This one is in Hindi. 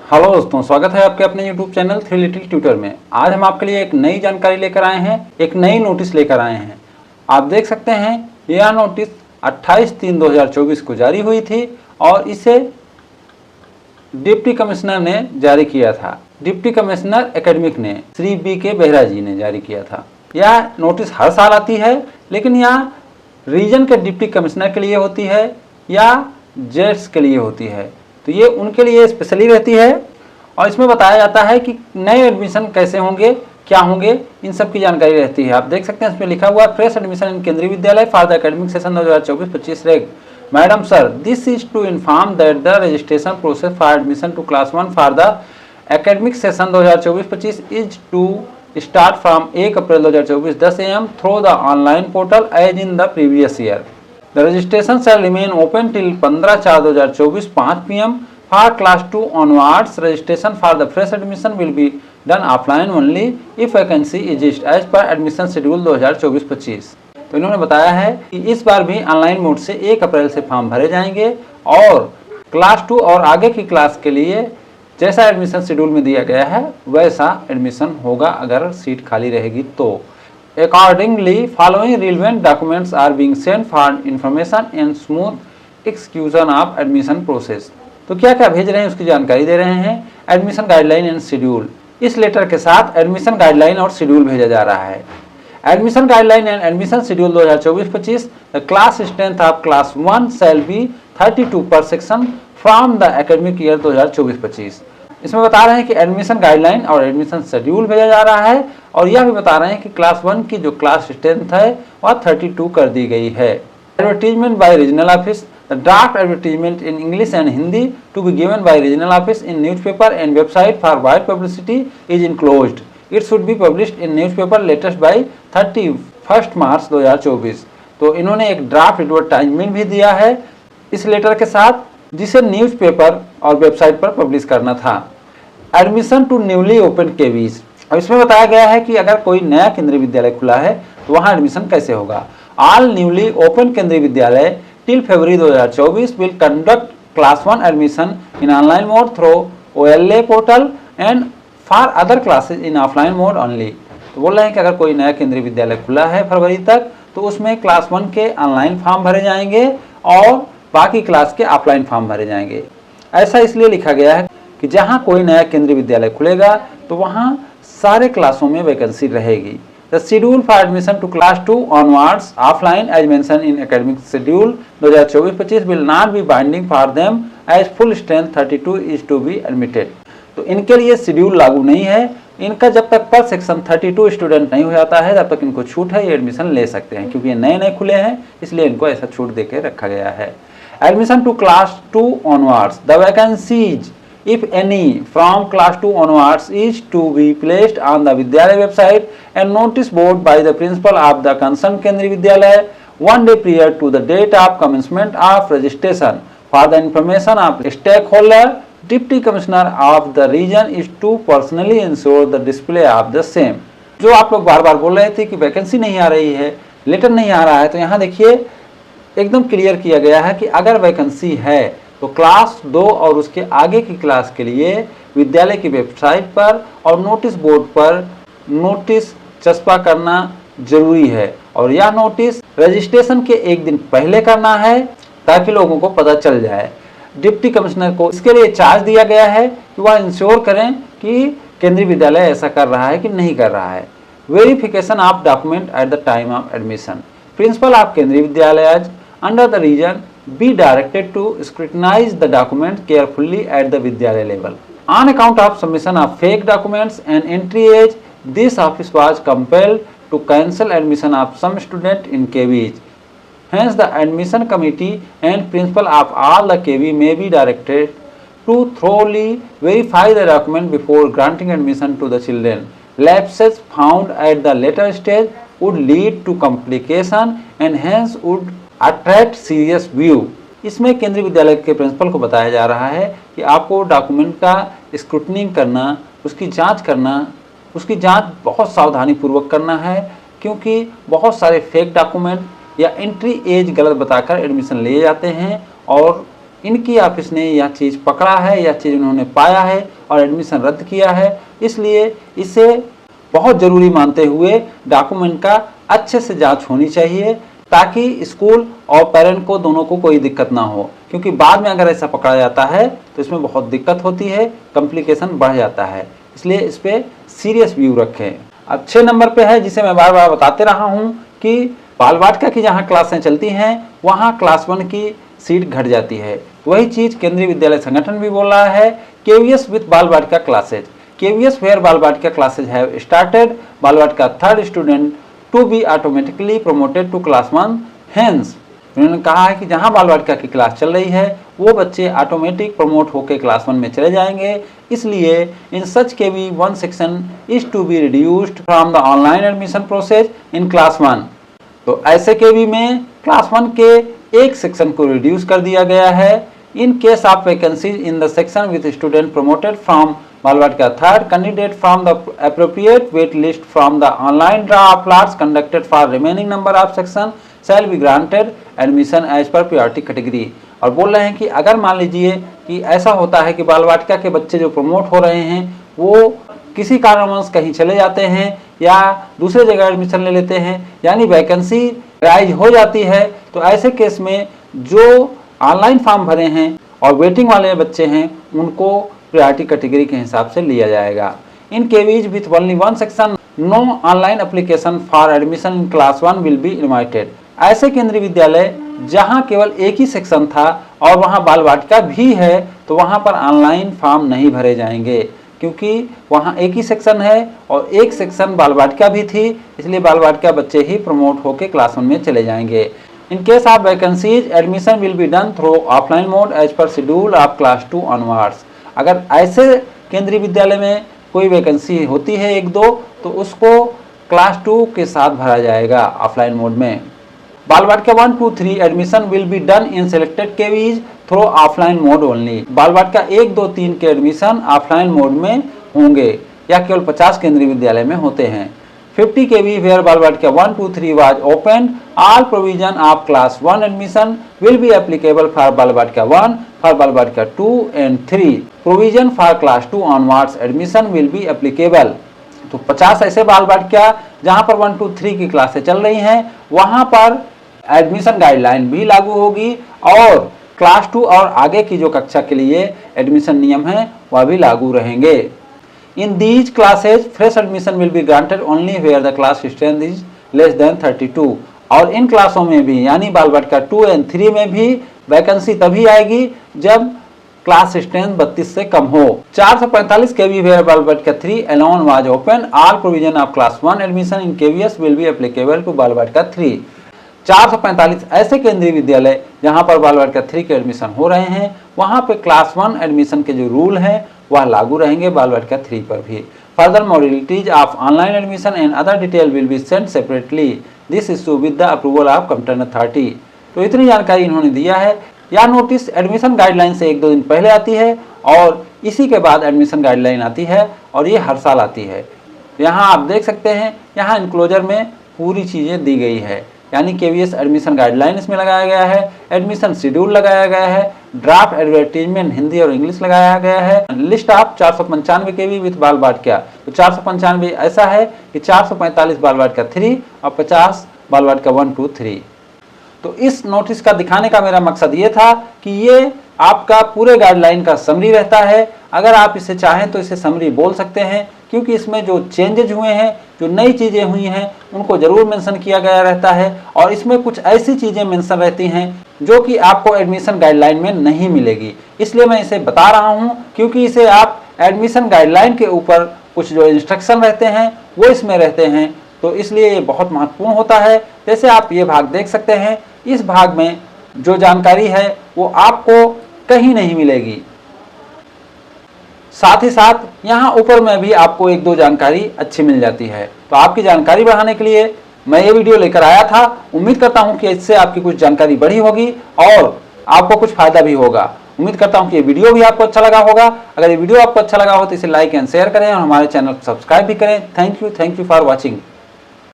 हेलो दोस्तों, स्वागत है आपके अपने YouTube channel three little tutor में। आज हम आपके लिए एक नई जानकारी लेकर आए हैं, एक नई नोटिस लेकर आए हैं। आप देख सकते हैं यह नोटिस 28/3/2024 को जारी हुई थी और इसे डिप्टी कमिश्नर ने जारी किया था। डिप्टी कमिश्नर एकेडमिक ने श्री BK बेहरा जी ने जारी किया था। यह नोटिस हर साल आती है, लेकिन यह रीजन के डिप्टी कमिश्नर के लिए होती है या जेट्स के लिए होती है, तो ये उनके लिए स्पेशली रहती है। और इसमें बताया जाता है कि नए एडमिशन कैसे होंगे, क्या होंगे, इन सब की जानकारी रहती है। आप देख सकते हैं इसमें लिखा हुआ है फ्रेश एडमिशन इन केंद्रीय विद्यालय for the academic session 2024-25 reg. Madam sir, this is to inform that the registration process for admission to class 1 for the academic session 2024-25 is to start from 1 April 2024 10 AM through the online portal as in the previous year. The registration shall remain open till 15/4/2024 5 PM. For class 2 onwards, registration for the fresh admission will be done offline only if vacancy exists as per admission schedule 2024-25. तो इन्होंने बताया है कि इस बार भी ऑनलाइन मोड से 1 अप्रैल से फॉर्म भरे जाएंगे और क्लास 2 और आगे की क्लास के लिए जैसा एडमिशन शेड्यूल में दिया गया है वैसा एडमिशन होगा अगर सीट खाली रहेगी तो। Accordingly following relevant documents are being sent for information and smooth execution of admission process. तो क्या क्या भेज रहे हैं उसकी जानकारी दे रहे हैं। एडमिशन गाइडलाइन एंड शेड्यूल, इस लेटर के साथ एडमिशन गाइडलाइन और शेड्यूल भेजा जा रहा है। Admission guideline and admission schedule 2024-25। The class strength of class 1 shall be 32 पर section from the academic year 2024-25। इसमें बता रहे हैं कि एडमिशन गाइडलाइन और एडमिशन शेड्यूल भेजा जा रहा है और यह भी बता रहे हैं कि क्लास 1 की जो क्लास स्ट्रेंथ है वह 32 कर दी गई है। Advertisement by regional office, the draft advertisement in English and Hindi to be given by regional office in newspaper and website for wide publicity is enclosed. It should be published in newspaper latest by 31 March 2024। तो इन्होंने एक ड्राफ्ट एडवर्टाइजमेंट भी दिया है इस लेटर के साथ, जिसे न्यूज़पेपर और वेबसाइट पर पब्लिश करना था। Admission to newly open KVs, अब इसमें बताया गया है कि अगर कोई नया केंद्रीय विद्यालय खुला है तो वहां एडमिशन कैसे होगा। ऑल न्यूली ओपन केंद्रीय विद्यालय till February 2024 will conduct class 1 admission in online mode through OLA portal and for other classes in offline mode only. तो बोल रहे हैं कि अगर कोई नया केंद्रीय विद्यालय खुला है फरवरी तक तो उसमें क्लास 1 के ऑनलाइन फॉर्म भरे जाएंगे और बाकी क्लास के ऑफलाइन फॉर्म भरे जाएंगे। ऐसा इसलिए लिखा गया है कि जहां कोई नया केंद्रीय विद्यालय खुलेगा तो वहां सारे क्लासों में वैकेंसी रहेगी। The schedule for admission to class 2 onwards offline as mention in academic schedule 2024-25 will not be binding for them as full strength 32 is to be admitted. तो इनके लिए शेड्यूल लागू नहीं है। इनका जब तक पर सेक्शन 32 स्टूडेंट नहीं हो जाता है तब तक इनको छूट है, ये एडमिशन ले सकते हैं, क्योंकि ये नए नए खुले हैं इसलिए इनको ऐसा छूट देके रखा गया है। Admission to class 2 onwards, the vacancies, if any, from class 2 onwards is to be placed on the Vidyalaya website and notice board by the principal of the concerned Kendriya Vidyalaya 1 day prior to the date of commencement of registration. For the information of stakeholder, Deputy Commissioner of the region is to personally ensure the display of the same. जो आप लोग बार बार बोल रहे थे कि वैकेंसी नहीं आ रही है, लेटर नहीं आ रहा है, तो यहाँ देखिए एकदम क्लियर किया गया है कि अगर वैकेंसी है तो क्लास 2 और उसके आगे की क्लास के लिए विद्यालय की वेबसाइट पर और नोटिस बोर्ड पर नोटिस चस्पा करना जरूरी है और यह नोटिस रजिस्ट्रेशन के एक दिन पहले करना है ताकि लोगों को पता चल जाए। डिप्टी कमिश्नर को इसके लिए चार्ज दिया गया है कि वह इंश्योर करें कि केंद्रीय विद्यालय ऐसा कर रहा है कि नहीं कर रहा है। Verification of document at the time of admission, principle of केंद्रीय विद्यालय under the region be directed to scrutinize the document carefully at the Vidyalaya level. On account of submission of fake documents and entry age, this office was compelled to cancel admission of some student in KVs. Hence, the admission committee and principal of all the KV may be directed to thoroughly verify the document before granting admission to the children. Lapses found at the later stage would lead to complication and hence would attract serious view. इसमें केंद्रीय विद्यालय के प्रिंसिपल को बताया जा रहा है कि आपको डॉक्यूमेंट का स्क्रूटनिंग करना, उसकी जांच करना, उसकी जांच बहुत सावधानी पूर्वक करना है, क्योंकि बहुत सारे फेक डॉक्यूमेंट या एंट्री एज गलत बताकर एडमिशन लिए जाते हैं और इनकी ऑफिस ने यह चीज़ पकड़ा है, यह चीज़ उन्होंने पाया है और एडमिशन रद्द किया है, इसलिए इसे बहुत ज़रूरी मानते हुए डॉक्यूमेंट का अच्छे से जांच होनी चाहिए ताकि स्कूल और पेरेंट को दोनों को कोई दिक्कत ना हो, क्योंकि बाद में अगर ऐसा पकड़ा जाता है तो इसमें बहुत दिक्कत होती है, कॉम्प्लिकेशन बढ़ जाता है। इसलिए इस पर सीरियस व्यू रखें। अब 6 नंबर पे है, जिसे मैं बार बार बताते रहा हूँ कि बाल वाटिका की जहाँ क्लासें चलती हैं वहाँ क्लास 1 की सीट घट जाती है। वही चीज़ केंद्रीय विद्यालय संगठन भी बोल रहा है। केवीएस विथ बाल वाटिका क्लासेज, केवीएस वेयर बाल वाटिका classes have started, Bal Vatika third student to be automatically promoted to class 1। Hence उन्होंने कहा है कि जहां बाल वाटिका की क्लास चल रही है वो बच्चे ऑटोमेटिक प्रमोट होकर क्लास 1 में चले जाएंगे, इसलिए in such KV 1 section is to be reduced from the online admission process in class 1। तो ऐसे केवी में क्लास 1 के एक सेक्शन को रिड्यूस कर दिया गया है। In case of vacancy in the section with student promoted from Bal Vatika third, candidate from the appropriate wait list from the online draw of lots conducted for remaining number of section shall be granted admission as per priority category। और बोल रहे हैं कि अगर मान लीजिए कि ऐसा होता है कि बाल वाटिका के बच्चे जो प्रमोट हो रहे हैं वो किसी कारणवश कहीं चले जाते हैं या दूसरे जगह एडमिशन ले लेते हैं, यानी वैकेंसी राइज हो जाती है, तो ऐसे केस में जो ऑनलाइन फॉर्म भरे हैं और वेटिंग वाले बच्चे हैं उनको प्रायोरिटी कैटेगरी के हिसाब से लिया जाएगा। In KVs with only 1 section no online application for admission in class 1 will be invited. ऐसे केंद्रीय विद्यालय जहां केवल एक ही सेक्शन था और वहां बाल वाटिका भी है तो वहां पर ऑनलाइन फॉर्म नहीं भरे जाएंगे, क्योंकि वहां एक ही सेक्शन है और एक सेक्शन बाल वाटिका भी थी, इसलिए बाल वाटिका बच्चे ही प्रमोट होकर क्लास 1 में चले जाएंगे। In case of vacancies admission will be done through offline mode as per schedule of class 2 onwards. अगर ऐसे केंद्रीय विद्यालय में कोई वैकेंसी होती है 1-2 तो उसको क्लास 2 के साथ भरा जाएगा ऑफलाइन मोड में। बाल वाटिका 1, 2, 3 admission will be done in selected KVs through offline mode only. बाल वाटिका 1, 2, 3 के एडमिशन ऑफलाइन मोड में होंगे या केवल 50 केंद्रीय विद्यालय में होते हैं। 50 kV where बाल वाटिका 1, 2, 3 was opened, all provision of class 1 admission will be applicable for बाल वाटिका 1, for बाल वाटिका 2 and 3. Provision for class 2 onwards admission will be applicable. तो 50 ऐसे बाल वाटिका जहां पर 1, 2, 3 की क्लासें चल रही हैं वहां पर एडमिशन गाइडलाइन भी लागू होगी और क्लास 2 और आगे की जो कक्षा के लिए एडमिशन नियम है वह भी लागू रहेंगे। In these classes, fresh admission will be granted only where the class strength is less than 32। और इन क्लासों में भी यानी बाल वाटिका 2 और 3 में भी वैकेंसी तभी आएगी जब क्लास स्ट्रेंथ 32 से कम हो। 445 kV where बाल वाटिका 3 alone was open, all provision of class 1 admission in KVS will be applicable to बाल वाटिका 3। 445 ऐसे केंद्रीय विद्यालय जहां पर बाल वाटिका 3 के एडमिशन हो रहे हैं वहां पे क्लास 1 एडमिशन के जो रूल हैं वह लागू रहेंगे बाल वाटिका 3 पर भी। Further modalities of online admission and other detail will be sent separately, this issue with the approval of computer authority. तो इतनी जानकारी इन्होंने दिया है। यह नोटिस एडमिशन गाइडलाइन से 1-2 दिन पहले आती है और इसी के बाद एडमिशन गाइडलाइन आती है और ये हर साल आती है। यहाँ आप देख सकते हैं, यहाँ इनक्लोजर में पूरी चीज़ें दी गई है, यानी केवीएस एडमिशन गाइडलाइन इसमें लगाया गया है, एडमिशन शेड्यूल लगाया गया है, ड्राफ्ट एडवर्टीजमेंट हिंदी और इंग्लिश लगाया गया है, लिस्ट ऑफ 495 केवी विथ बाल वाटिका। तो 495 ऐसा है कि 445 बाल वाटिका 3 और 50 बाल वाटिका 1, 2, 3। तो इस नोटिस का दिखाने का मेरा मकसद ये था कि ये आपका पूरे गाइडलाइन का समरी रहता है। अगर आप इसे चाहें तो इसे समरी बोल सकते हैं, क्योंकि इसमें जो चेंजेज हुए हैं, जो नई चीज़ें हुई हैं उनको ज़रूर मेंशन किया गया रहता है और इसमें कुछ ऐसी चीज़ें मेंशन रहती हैं जो कि आपको एडमिशन गाइडलाइन में नहीं मिलेगी। इसलिए मैं इसे बता रहा हूं क्योंकि इसे आप एडमिशन गाइडलाइन के ऊपर कुछ जो इंस्ट्रक्शन रहते हैं वो इसमें रहते हैं, तो इसलिए ये बहुत महत्वपूर्ण होता है। जैसे आप ये भाग देख सकते हैं, इस भाग में जो जानकारी है वो आपको कहीं नहीं मिलेगी। साथ ही साथ यहाँ ऊपर में भी आपको 1-2 जानकारी अच्छी मिल जाती है। तो आपकी जानकारी बढ़ाने के लिए मैं ये वीडियो लेकर आया था। उम्मीद करता हूँ कि इससे आपकी कुछ जानकारी बढ़ी होगी और आपको कुछ फायदा भी होगा। उम्मीद करता हूँ कि ये वीडियो भी आपको अच्छा लगा होगा। अगर ये वीडियो आपको अच्छा लगा हो तो इसे लाइक एंड शेयर करें और हमारे चैनल को सब्सक्राइब भी करें। Thank you for watching.